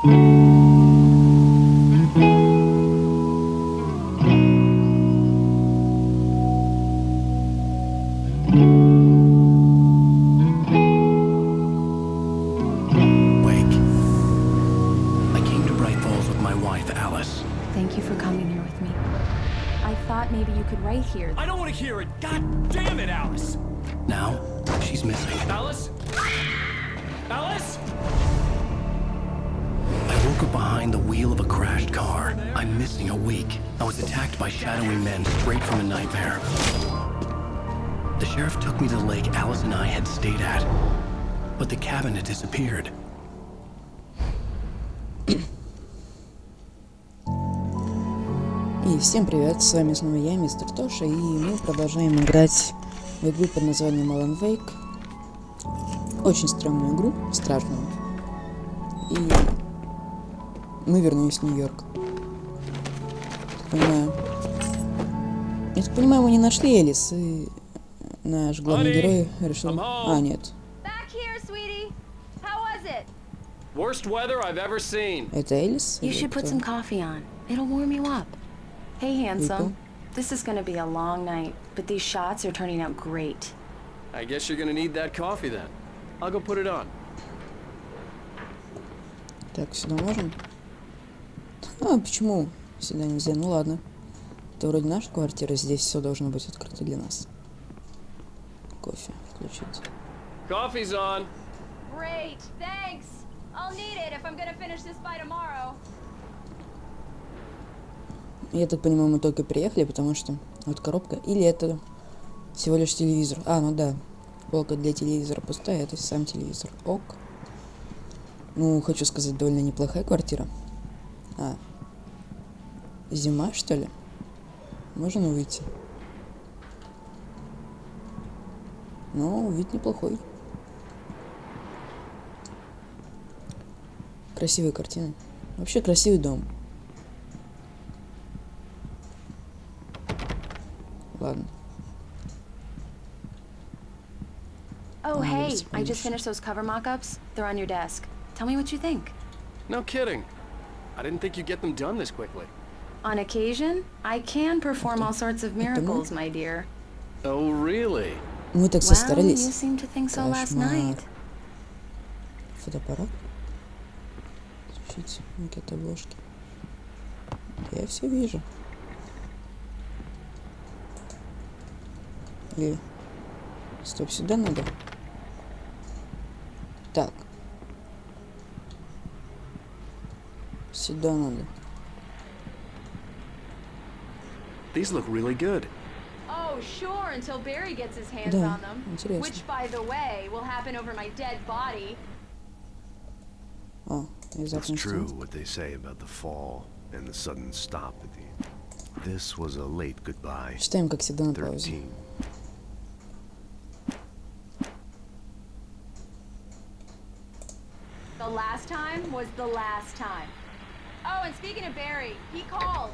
Thank you for coming here with me. I thought maybe you could write here. I don't want to hear it! God damn it, Alice! Now, she's missing. Alice? Alice? I woke up behind the wheel of a crashed car. I'm missing a week. I was attacked by shadowy men straight from a nightmare. The sheriff took me to the lake Alice and I had stayed at, but the cabin had disappeared. И всем привет, с вами снова я, мистер Тоша, и мы продолжаем играть в игру под названием Alan Wake. Очень стрёмную игру, страшную. И мы вернулись в Нью-Йорк. Я так понимаю, мы не нашли Элис, и наш главный герой решил... А, нет. Worst weather I've ever seen. Это Элис? You should put some coffee on. It'll warm you up. Hey, handsome. This is gonna be a long night, but these shots are turning out great. I guess you're gonna need that coffee then. I'll go put it on. Так, сюда можем? А, почему сюда нельзя? Ну ладно. Это вроде наша квартира, здесь все должно быть открыто для нас. Кофе включить. Coffee's on. Great, thanks. I'll need it if I'm gonna finish this by tomorrow. Я так понимаю, мы только приехали, потому что вот коробка. Или это всего лишь телевизор. А, ну да. Полка для телевизора пустая, это сам телевизор. Ок. Ну, хочу сказать, довольно неплохая квартира. А. Зима, что ли? Можно выйти. Но вид неплохой. Красивая картина. Вообще красивый дом. Ладно. Oh, hey, I just finished those cover mock-ups. They're on your desk. Tell me what you think. No kidding. I didn't think you'd get them done this quickly. On occasion, I can perform all sorts of miracles, my dear. Oh, really? Мы так Well, состарились. you seemed to think so last night. Фотоаппарат. Включить макет обложки. Я все вижу. Или... Стоп, сюда надо. Так. Сюда надо. These look really good. Oh, sure, until Barry gets his hands Да, on them. интересно. Which, by the way, will happen over my dead body. О, It's true what they say about the fall and the sudden stop at the end. This was a late goodbye. Читаем, как всегда, на паузе. 13. The last time was the last time. Oh, and speaking of Barry, he called.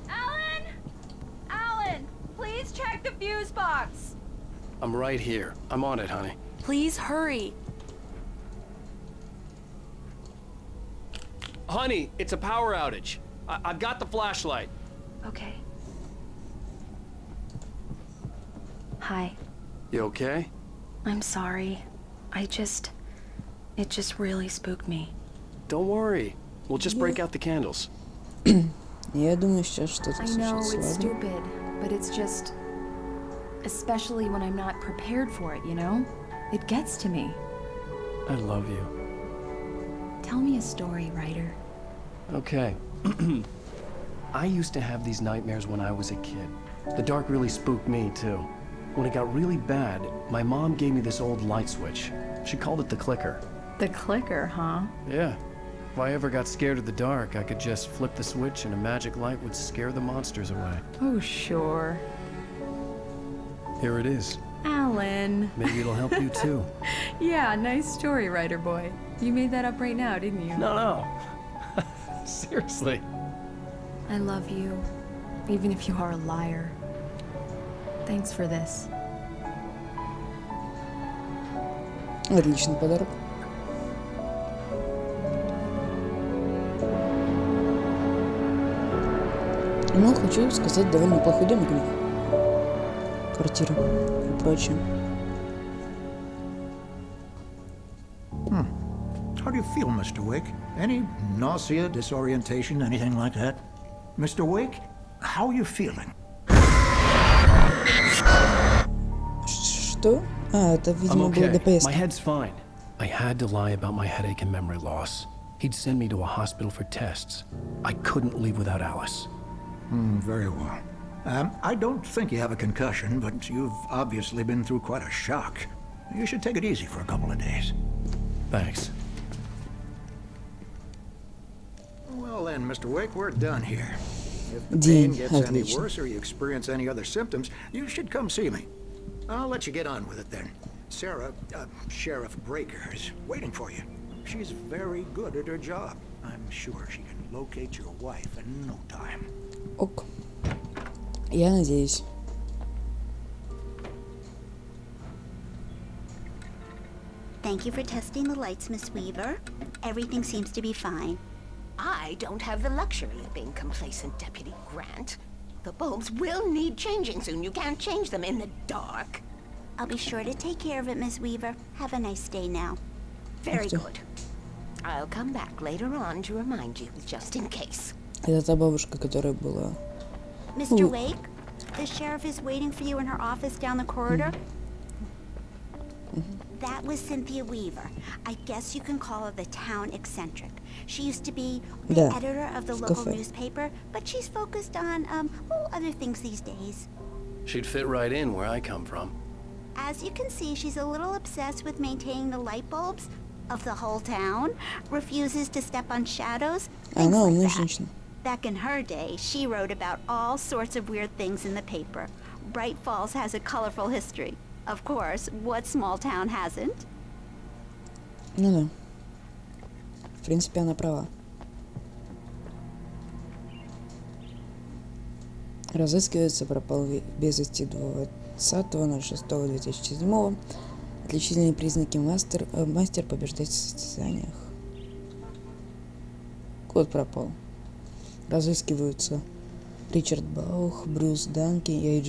Alan! Alan, please check the fuse box. I'm right here. I'm on it, honey. Please hurry. Honey, it's a power outage. I've got the flashlight. Okay. Hi. You okay? I'm sorry. It just really spooked me. Don't worry. We'll just break out the candles. Я думаю, сейчас что-то I know случится. it's Ладно? stupid, but it's just... Especially when I'm not prepared for it, you know? It gets to me. I love you. Tell me a story, writer. Okay. I used to have these nightmares when I was a kid. The dark really spooked me, too. When it got really bad, my mom gave me this old light switch. She called it the clicker. The clicker, huh? Yeah. If I ever got scared of the dark, I could just flip the switch and a magic light would scare the monsters away. Oh, sure. Here it is. Alan. Maybe it'll help you, too. Yeah, nice story, writer boy. You made that up right now, didn't you? No. Seriously. I love you, even if you are a liar. Thanks for this. Отличный подарок. Ну, хочу сказать, довольно плохой домик у них. Квартира и прочее. How do you feel, Mr. Wake? Any nausea, disorientation, anything like that? Mr. Wake, how are you feeling? Что? А, это, I'm видимо, было okay. ДПС. My head's fine. I had to lie about my headache and memory loss. He'd send me to a hospital for tests. I couldn't leave without Alice. Very well. I don't think you have a concussion, but you've obviously been through quite a shock. You should take it easy for a couple of days. Thanks. Well then, Mr. Wake, we're done here. If the День. pain gets any Отлично. worse or you experience any other symptoms, you should come see me. I'll let you get on with it then. Sarah, Sheriff Breaker, is waiting for you. She's very good at her job. I'm sure she can locate your wife in no time. Ок. Я надеюсь. Thank you for testing the lights, Miss Weaver. Everything seems to be fine. I don't have the luxury of being complacent, Deputy Grant. The bulbs will need changing soon. You can't change them in the dark. I'll be sure to take care of it, Miss Weaver. Have a nice day now. Very Ах ты. good. I'll come back later on to remind you, just in case. Это та бабушка, которая была... Mr. Ooh. Wake, the sheriff is waiting for you in her office down the corridor. That was Cynthia Weaver. I guess you can call her the town eccentric. She used to be the Да, editor of the в local кафе. newspaper, but she's focused on, other things these days. She'd fit right in where I come from. As you can see, she's a little obsessed with maintaining the light bulbs of the whole town, refuses to step on shadows, things Она like умная that. женщина. Back in her day, she wrote about all sorts of weird things in the paper. Bright Falls has a colorful history. Of course, what small town hasn't? Ну да. В принципе, она права. Разыскивается, пропал без вести 20.06.2007. Отличительные признаки мастер побеждать в состязаниях. Кот пропал. Разыскиваются Ричард Баух, Брюс Данский и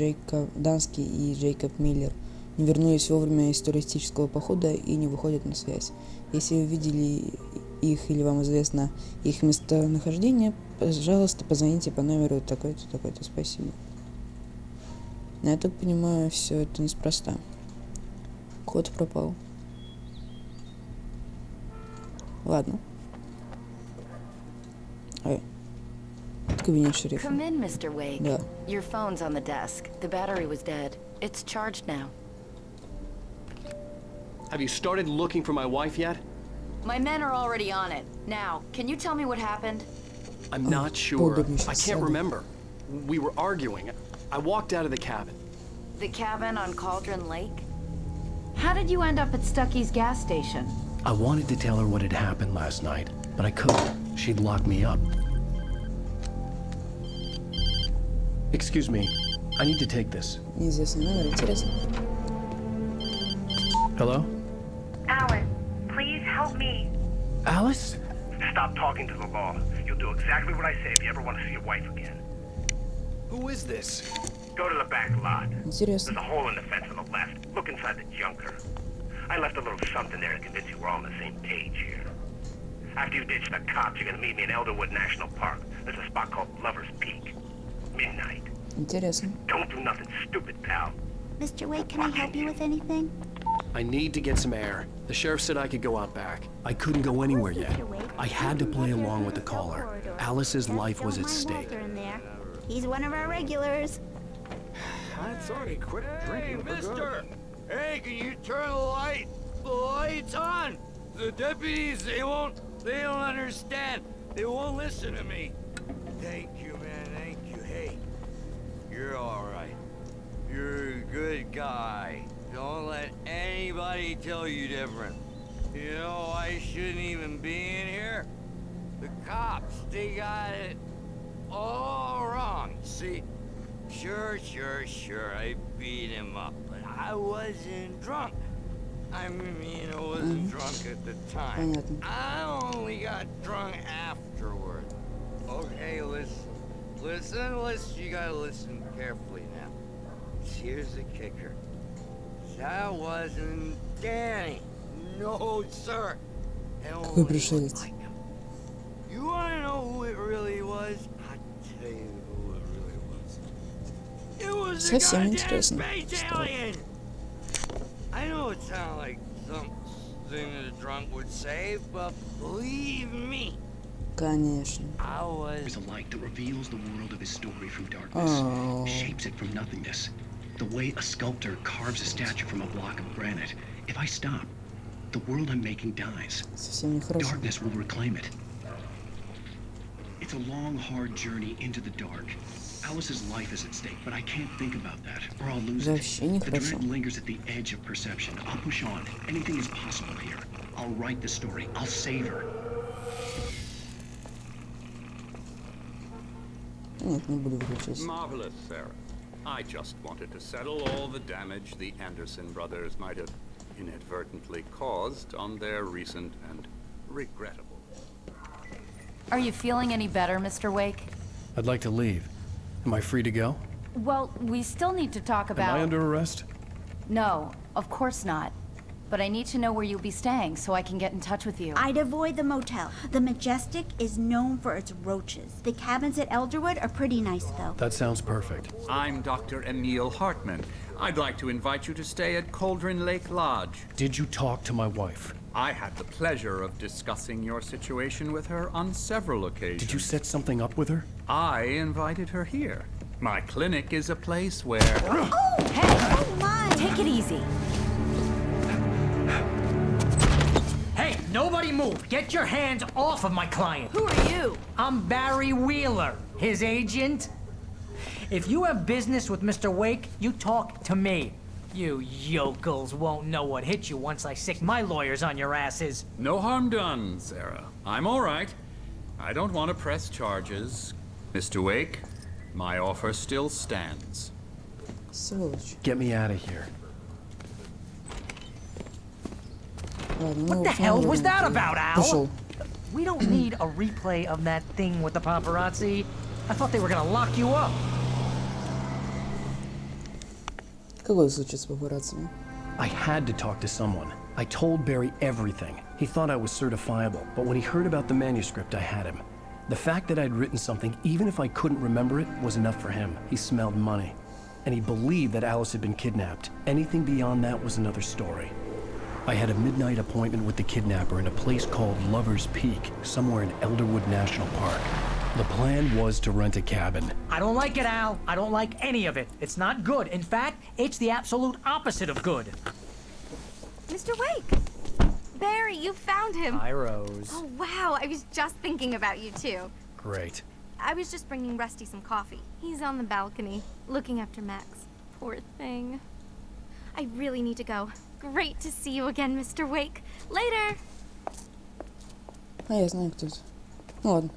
Джейкоб Миллер. Не вернулись вовремя из туристического похода и не выходят на связь. Если вы видели их или вам известно их местонахождение, пожалуйста, позвоните по номеру такой-то, такой-то. Спасибо. Но я так понимаю, все это неспроста. Кот пропал. Ладно. Ой. Кабинет шерифа. Come in, Mr. Wake. Да. Your phone's on the desk. The battery was dead. It's charged now. Have you started looking for my wife yet? My men are already on it. Now, can you tell me what happened? I'm not sure. подумай, I сейчас can't сяду. remember. We were arguing. I walked out of the cabin. The cabin on Cauldron Lake? How did you end up at Stucky's gas station? I wanted to tell her what had happened last night, but I couldn't. She'd lock me up. Excuse me. I need to take this. Неизвестный номер. Интересно. Hello? Alan, please help me. Alice? Stop talking to the law. You'll do exactly what I say if you ever want to see your wife again. Who is this? Go to the back lot. Интересно. There's a hole in the fence on the left. Look inside the junker. I left a little something there to convince you we're all on the same page here. After you ditch the cops, you're gonna meet me in Elderwood National Park. There's a spot called Lover's Peak. Midnight. Интересно. Don't do nothing stupid, pal. Mr. Wake, can I help you with anything? I need to get some air. The sheriff said I could go out back. I couldn't go anywhere yet. Mr. Wake, I had to you can play head your along with the down caller. corridor. Alice's Just life was don't at mind stake. Walter in there. He's one of our regulars. I thought he quit drinking for good. Hey, can you turn the lights on? The deputies, they don't understand. They won't listen to me. Thank you, man, thank you. Hey, you're all right. You're a good guy. Don't let anybody tell you different. You know, I shouldn't even be in here. The cops, they got it all wrong. See, sure, I beat him up, but I wasn't drunk. I mean, I wasn't drunk at the time. Понятно. I only got drunk afterward. Okay, listen. Listen, you gotta listen carefully now. Here's the kicker. That wasn't Danny. No, sir. Какой пришелец. You wanna know who it really was? I'll tell you who it really was. It was the Совсем goddamn интересно. space alien! I know it sounds like something a drunk would say, but believe me, Конечно. I was... There's a light that reveals the world of his story from darkness, shapes it from nothingness. The way a sculptor carves a statue from a block of granite. If I stop, the world I'm making dies. Совсем нехорошо. Darkness will reclaim it. It's a long, hard journey into the dark. Alice's life is at stake, but I can't think about that, or I'll lose it. Вообще The нехорошо. dread lingers at the edge of perception. I'll push on. Anything is possible here. I'll write the story. I'll save her. Нет, не буду выключать. Marvelous, Sarah. I just wanted to settle all the damage the Anderson brothers might have inadvertently caused on their recent and regrettable. Are you feeling any better, Mr. Wake? I'd like to leave. Am I free to go? Well, we still need to talk about... Am I under arrest? No, of course not. But I need to know where you'll be staying so I can get in touch with you. I'd avoid the motel. The Majestic is known for its roaches. The cabins at Elderwood are pretty nice, though. That sounds perfect. I'm Dr. Emil Hartman. I'd like to invite you to stay at Cauldron Lake Lodge. Did you talk to my wife? I had the pleasure of discussing your situation with her on several occasions. Did you set something up with her? I invited her here. My clinic is a place where... Oh, hey! Oh, my! Take it easy. Hey, nobody move! Get your hands off of my client! Who are you? I'm Barry Wheeler, his agent. If you have business with Mr. Wake, you talk to me. You yokels won't know what hit you once I sick my lawyers on your asses. No harm done, Sarah. I'm all right. I don't want to press charges. Mr. Wake, my offer still stands. Сволочь. Get me out of here. Ладно, What ну, the hell was that посмотрим. about, Al? Пошел. We don't need a replay of that thing with the paparazzi. I thought they were gonna lock you up. Какой случай с папараццами? I had to talk to someone. I told Barry everything. He thought I was certifiable, but when he heard about the manuscript, I had him. The fact that I'd written something, even if I couldn't remember it, was enough for him. He smelled money. And he believed that Alice had been kidnapped. Anything beyond that was another story. I had a midnight appointment with the kidnapper in a place called Lover's Peak, somewhere in Elderwood National Park. The plan was to rent a cabin. I don't like it, Al. I don't like any of it. It's not good. In fact, it's the absolute opposite of good. Mr. Wake! Barry, you found him! Hi, Rose. Oh, wow, I was just thinking about you, too. Great. I was just bringing Rusty some coffee. He's on the balcony, looking after Max. Poor thing. I really need to go. Great to see you again, Mr. Wake. Later! А я знаю, кто это. Ну ладно.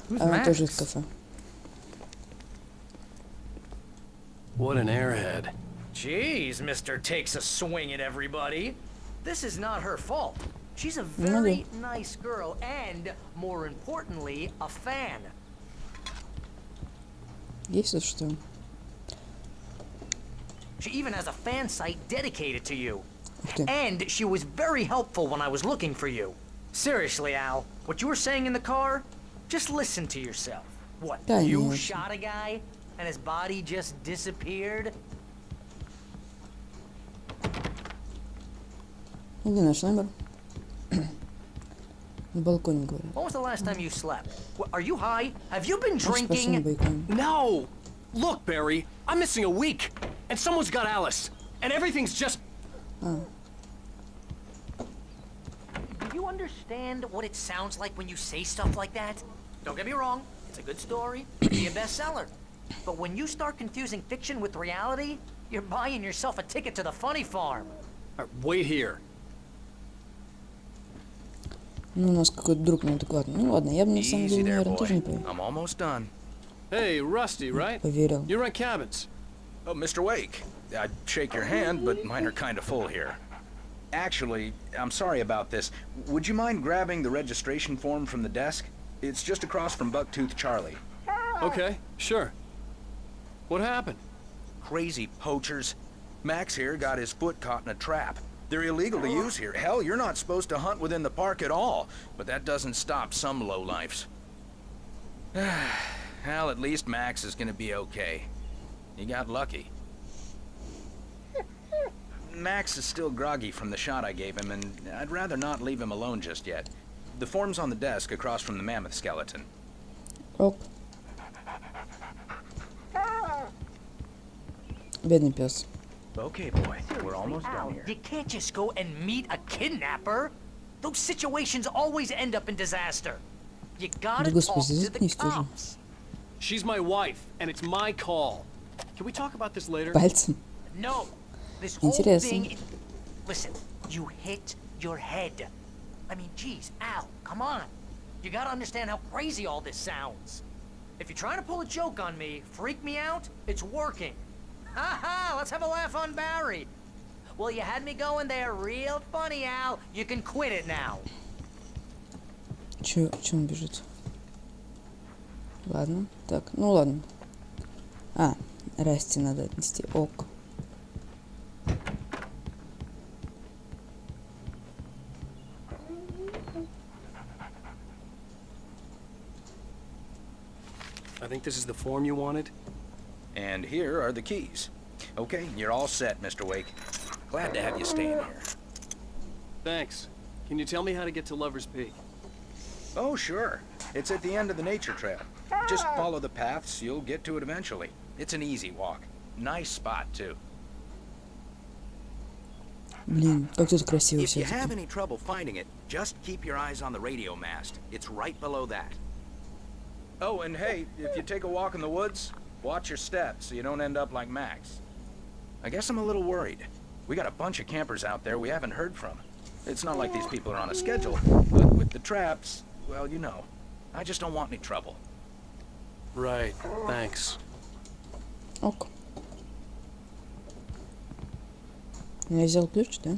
Who's Она Max? тоже из кафе. What an airhead. Jeez, Mr. Takes a swing at everybody. This is not her fault. She's a Ну very nice girl and, more importantly, a fan. Есть тут что? She even has a fan site dedicated to you. Ух ты. And she was very helpful when I was looking for you. Seriously, Al, what you were saying in the car, just listen to yourself. What, you Конечно. shot a guy and his body just disappeared? Где наш номер? На балконе, говорят. When was the last time you slept? Are you high? Have you been Значит, пошли на drinking? балкон. No! Look, Barry, I'm missing a week, and someone's got Alice, and everything's just... А, Do you understand what it sounds like when you say stuff like that? Don't get me wrong, it's a good story, be a bestseller. But when you start confusing fiction with reality, you're buying yourself a ticket to the funny farm. Wait here. ну, у нас какой-то друг неадекватный. Ну ладно, я бы на самом деле, наверное, тоже не I'm almost done. Hey, Rusty, right? поверил. You rent cabins. Oh, Mr. Wake, I'd shake your hand, but mine are kind of full here. Actually, I'm sorry about this. Would you mind grabbing the registration form from the desk? It's just across from Bucktooth Charlie. Okay, sure. What happened? Crazy poachers. Max here got his foot caught in a trap. They're illegal to use here. Hell, you're not supposed to hunt within the park at all. But that doesn't stop some lowlifes. Well, at least Max is gonna be okay. He got lucky. Max is still groggy from the shot I gave him, and I'd rather not leave him alone just yet. The form's on the desk across from the mammoth skeleton. Оп. Бедный пес. Okay, boy, we're almost done here. You can't just go and meet a kidnapper. Those situations always end up in disaster. You gotta talk to the cops. She's my wife, and it's my call. Can we talk about this later? Пальцем. No, this whole Интересно. thing. Listen, you hit your head. I mean, geez, Al, come on. You gotta understand how crazy all this sounds. If you're trying to pull a joke on me, freak me out, it's working. Haha, let's have a laugh on Barry. Well, you had me going there real funny, Al. You can quit it now. Чё он бежит? Ладно, так, ну ладно. А, Расти надо отнести. Ок. I think this is the form you wanted. And here are the keys. Okay, you're all set, Mr. Wake. Glad to have you staying here. Thanks. Can you tell me how to get to Lover's Peak? Oh, sure. It's at the end of the nature trail. Just follow the paths, you'll get to it eventually. It's an easy walk. Nice spot, too. Блин, как тут красиво If you все. have any trouble finding it, just keep your eyes on the radio mast. It's right below that. Oh, and hey, if you take a walk in the woods, watch your steps so you don't end up like Max. I guess I'm a little worried. We got a bunch of campers out there we haven't heard from. It's not like these people are on a schedule, but with the traps, well, you know. I just don't want any trouble. Right, thanks. Ок. Я взял ключ, да?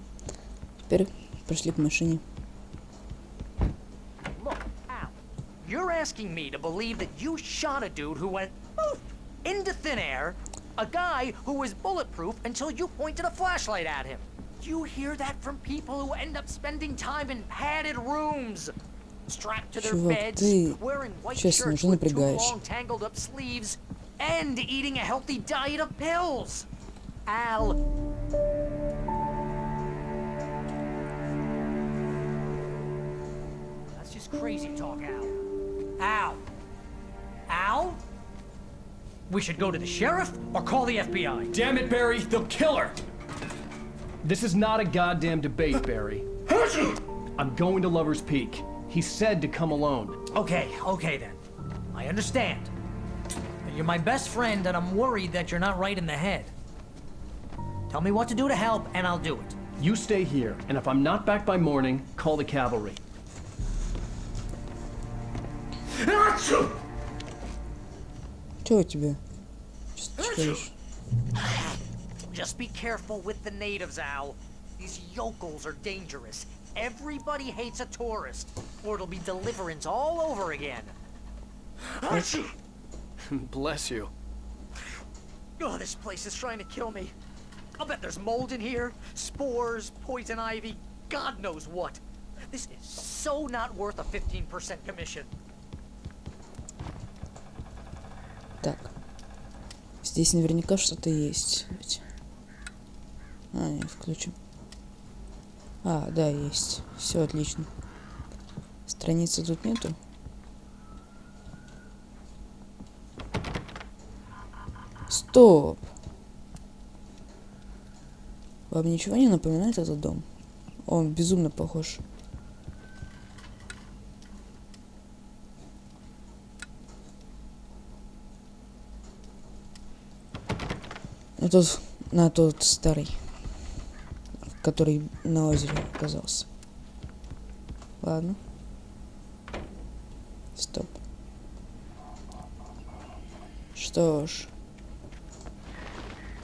Теперь пошли к машине. Look, Al, you're asking me to believe that you shot a dude who went poof into thin air, a guy who was bulletproof until you pointed a flashlight at him. You hear that from people who end up spending time in padded rooms, strapped to their Чувак, beds, ты wearing white честно shirts уже with too напрягаешь. long tangled up sleeves, and eating a healthy diet of pills. Al. That's just crazy talk, Al. Al. Al? We should go to the sheriff or call the FBI. Damn it, Barry, they'll kill her! This is not a goddamn debate, Barry. I'm going to Lover's Peak. He said to come alone. Okay then. I understand. You're my best friend and I'm worried that you're not right in the head. Tell me what to do to help and I'll do it. You stay here, and if I'm not back by morning, call the cavalry. Чё у тебя? Что ты говоришь? Just be careful with the natives, Al. These yokels are dangerous. Everybody hates a tourist, or it'll be deliverance all over again. Bless you. Oh, this place is trying to kill me. I'll bet there's mold in here, spores, poison ivy, God knows what. This is so not worth a 15% commission. Так. Здесь наверняка что-то есть. А, нет, включим. А, да, есть. Все отлично. Страницы тут нету. Стоп! Вам ничего не напоминает этот дом? Он безумно похож. На тот старый, который на озере оказался. Ладно. Стоп. Что ж.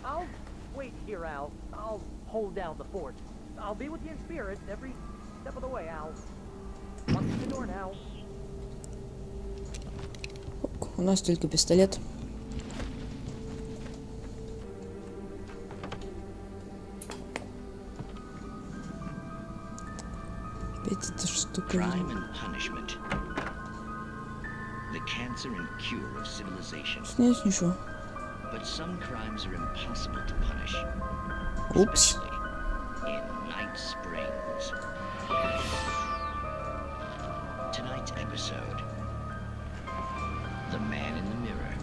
I'll wait here, Al. I'll hold down the fort. I'll be with you in spirit every step of the way, Al. Watch the door now. У нас только пистолет. Опять эта штука. Снять ничего. Упс. Tonight's episode, The Man in the Mirror.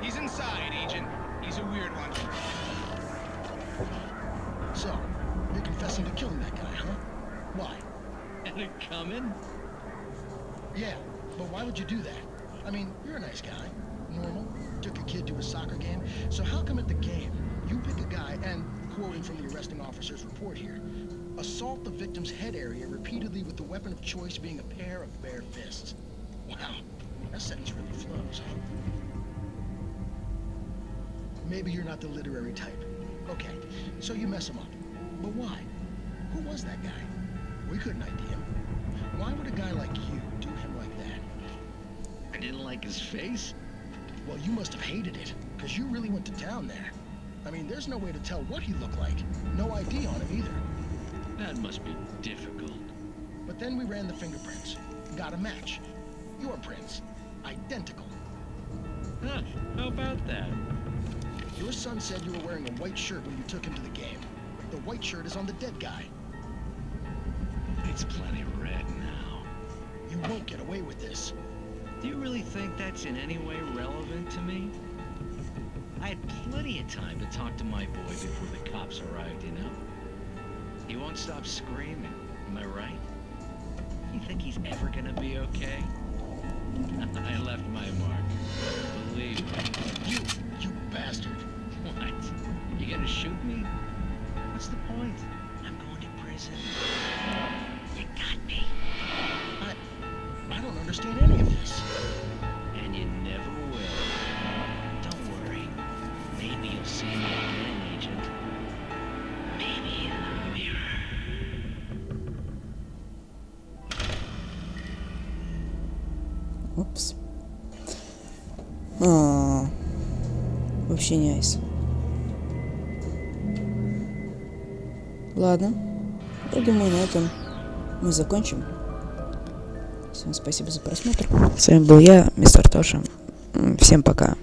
He's inside, Agent. He's a weird one. So, you're confessing to killing that guy, huh? Why? And it coming? Yeah, but why would you do that? I mean, you're a nice guy. Normal. Took a kid to a soccer game. So how come at the game, you pick a guy and, quoting from the arresting officer's report here, assault the victim's head area repeatedly with the weapon of choice being a pair of bare fists? Wow, that sentence really flows, huh? Maybe you're not the literary type. Okay, so you mess him up. But why? Who was that guy? We couldn't ID him. Why would a guy like you do him like that? I didn't like his face. Well, you must have hated it, because you really went to town there. I mean, there's no way to tell what he looked like. No ID on him either. That must be difficult. But then we ran the fingerprints. Got a match. Your prints. Identical. Huh, how about that? Your son said you were wearing a white shirt when you took him to the game. The white shirt is on the dead guy. It's plenty red now. You won't get away with this. Do you really think that's in any way relevant to me? I had plenty of time to talk to my boy before the cops arrived, you know? He won't stop screaming, am I right? You think he's ever gonna be okay? I left my mark. Believe me. You bastard. What? You gonna shoot me? What's the point? I'm going to prison. You got me. I don't understand any of this. And you never will. Don't worry. Maybe you'll see me again, Agent. Maybe in the mirror. Упс. Вообще не айс. Ладно. Я думаю, на этом мы закончим. Всем спасибо за просмотр. С вами был я, мистер Тоша. Всем пока.